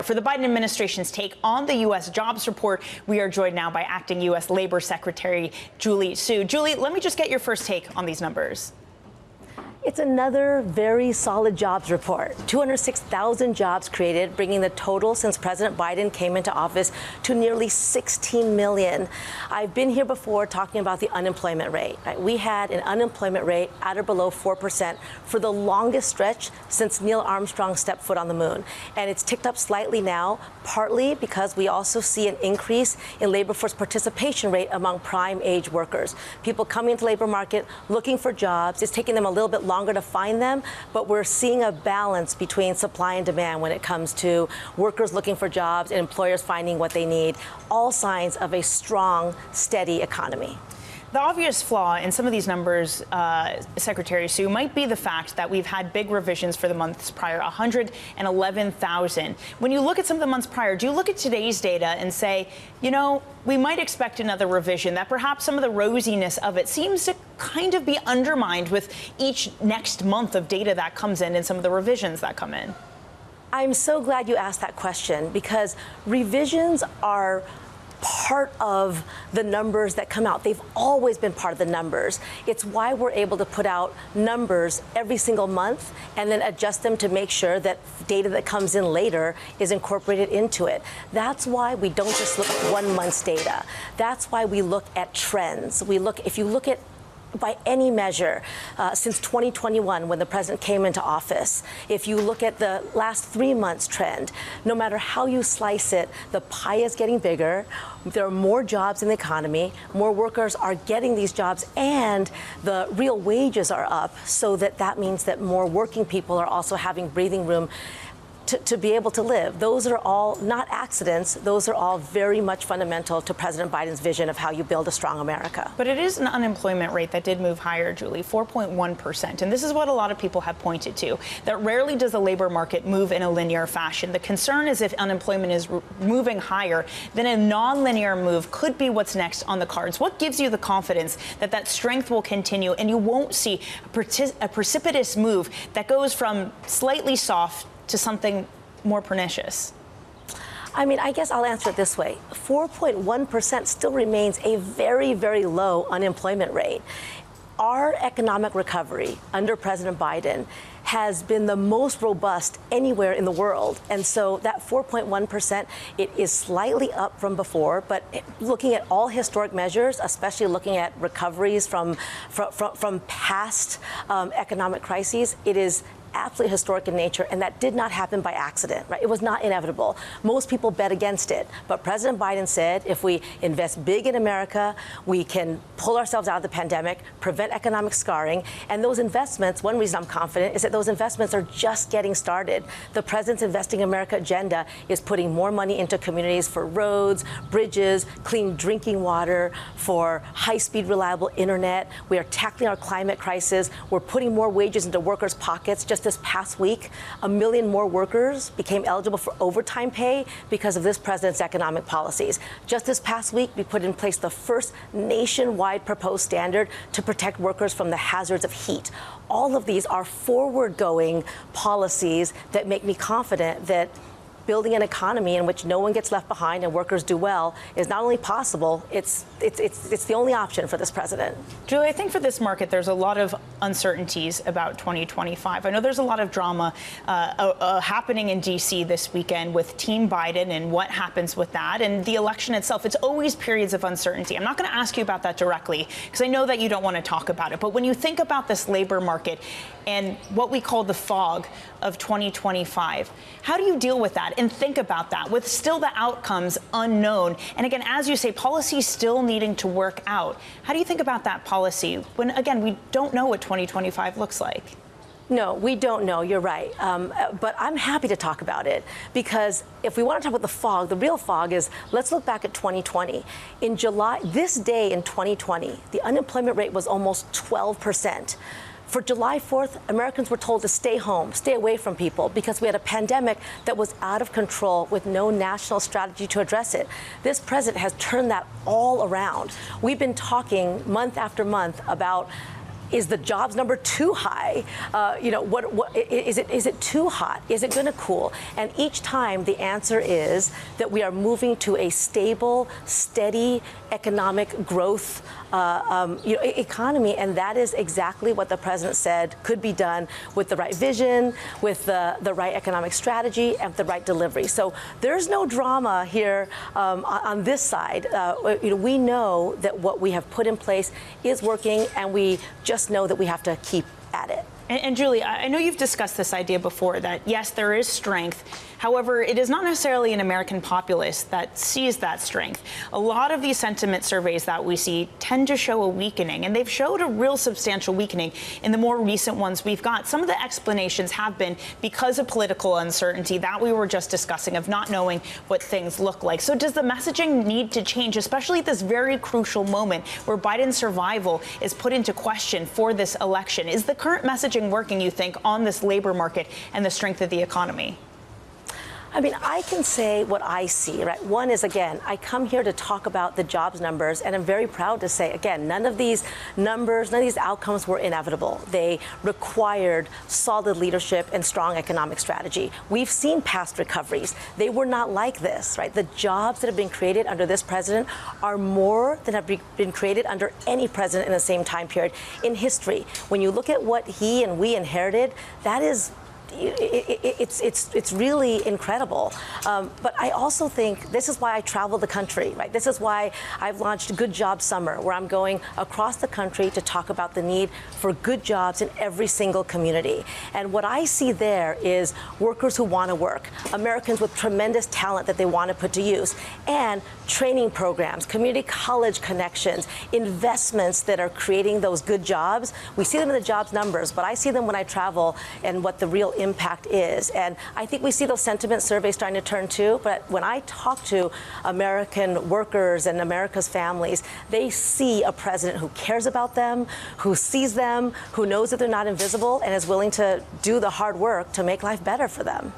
For the Biden administration's take on the U.S. jobs report, we are joined now by acting U.S. Labor Secretary Julie Su. Julie, let me just get your first take on these numbers. It's another very solid jobs report. 206,000 jobs created, bringing the total since President Biden came into office to nearly 16 million. I've been here before talking about the unemployment rate. Right? We had an unemployment rate at or below 4% for the longest stretch since Neil Armstrong stepped foot on the moon. And it's ticked up slightly now, partly because we also see an increase in labor force participation rate among prime age workers. People coming into the labor market looking for jobs. It's taking them a little bit longer to find them, but we're seeing a balance between supply and demand when it comes to workers looking for jobs and employers finding what they need. All signs of a strong, steady economy. The obvious flaw in some of these numbers, Secretary Su, might be the fact that we've had big revisions for the months prior, 111,000. When you look at some of the months prior, do you look at today's data and say, you know, we might expect another revision, that perhaps some of the rosiness of it seems to kind of be undermined with each next month of data that comes in and some of the revisions that come in? I'm so glad you asked that question, because revisions are part of the numbers that come out. They've always been part of the numbers. It's why we're able to put out numbers every single month and then adjust them to make sure that data that comes in later is incorporated into it. That's why we don't just look at 1 month's data. That's why we look at trends. If you look at by any measure, since 2021, when the president came into office, if you look at the last 3 months trend, no matter how you slice it, the pie is getting bigger. There are more jobs in the economy. More workers are getting these jobs, and the real wages are up. So that means that more working people are also having breathing room to be able to live. Those are all not accidents. Those are all very much fundamental to President Biden's vision of how you build a strong America. But it is an unemployment rate that did move higher, Julie, 4.1%. And this is what a lot of people have pointed to, that rarely does the labor market move in a linear fashion. The concern is if unemployment is moving higher, then a nonlinear move could be what's next on the cards. What gives you the confidence that that strength will continue and you won't see a precipitous move that goes from slightly soft to something more pernicious? I mean, I guess I'll answer it this way. 4.1% still remains a very, very low unemployment rate. Our economic recovery under President Biden has been the most robust anywhere in the world. And so that 4.1%, it is slightly up from before, but looking at all historic measures, especially looking at recoveries from past economic crises, it is absolutely historic in nature, and that did not happen by accident, right? It was not inevitable. Most people bet against it, but President Biden said if we invest big in America, we can pull ourselves out of the pandemic, prevent economic scarring, and those investments, one reason I'm confident is that those investments are just getting started. The president's Investing in America agenda is putting more money into communities for roads, bridges, clean drinking water, for high-speed, reliable internet. We are tackling our climate crisis. We're putting more wages into workers' pockets. Just this past week, 1 million more workers became eligible for overtime pay because of this president's economic policies. Just this past week, we put in place the first nationwide proposed standard to protect workers from the hazards of heat. All of these are forward-going policies that make me confident that building an economy in which no one gets left behind and workers do well is not only possible, it's the only option for this president. Julie, I think for this market, there's a lot of uncertainties about 2025. I know there's a lot of drama happening in D.C. this weekend with Team Biden and what happens with that and the election itself. It's always periods of uncertainty. I'm not going to ask you about that directly because I know that you don't want to talk about it. But when you think about this labor market and what we call the fog of 2025, how do you deal with that and think about that with still the outcomes unknown? And again, as you say, policy still needing to work out. How do you think about that policy when, again, we don't know what 2025 looks like? No, we don't know. You're right. But I'm happy to talk about it because if we want to talk about the fog, the real fog is, let's look back at 2020. In July, this day in 2020, the unemployment rate was almost 12%. For July 4th, Americans were told to stay home, stay away from people, because we had a pandemic that was out of control with no national strategy to address it. This president has turned that all around. We've been talking month after month about Is the jobs number too high? What is it too hot? Is it going to cool? And each time the answer is that we are moving to a stable, steady economic growth economy, and that is exactly what the president said could be done with the right vision, with the right economic strategy, and the right delivery. So there's no drama here on this side. We know that what we have put in place is working, and we just know that we have to keep at it. And Julie, I know you've discussed this idea before that, yes, there is strength. However, it is not necessarily an American populace that sees that strength. A lot of these sentiment surveys that we see tend to show a weakening, and they've showed a real substantial weakening in the more recent ones we've got. Some of the explanations have been because of political uncertainty that we were just discussing, of not knowing what things look like. So does the messaging need to change, especially at this very crucial moment where Biden's survival is put into question for this election? Is the current messaging working, you think, on this labor market and the strength of the economy? I mean, I can say what I see, right? One is, again, I come here to talk about the jobs numbers, and I'm very proud to say, again, none of these numbers, none of these outcomes were inevitable. They required solid leadership and strong economic strategy. We've seen past recoveries. They were not like this, right? The jobs that have been created under this president are more than have been created under any president in the same time period in history. When you look at what he and we inherited, that is it's really incredible. But I also think this is why I travel the country, right? This is why I've launched Good Job Summer, where I'm going across the country to talk about the need for good jobs in every single community. And what I see there is workers who want to work, Americans with tremendous talent that they want to put to use, and training programs, community college connections, investments that are creating those good jobs. We see them in the jobs numbers, but I see them when I travel and what the real impact is. And I think we see those sentiment surveys starting to turn too. But when I talk to American workers and America's families, they see a president who cares about them, who sees them, who knows that they're not invisible, and is willing to do the hard work to make life better for them.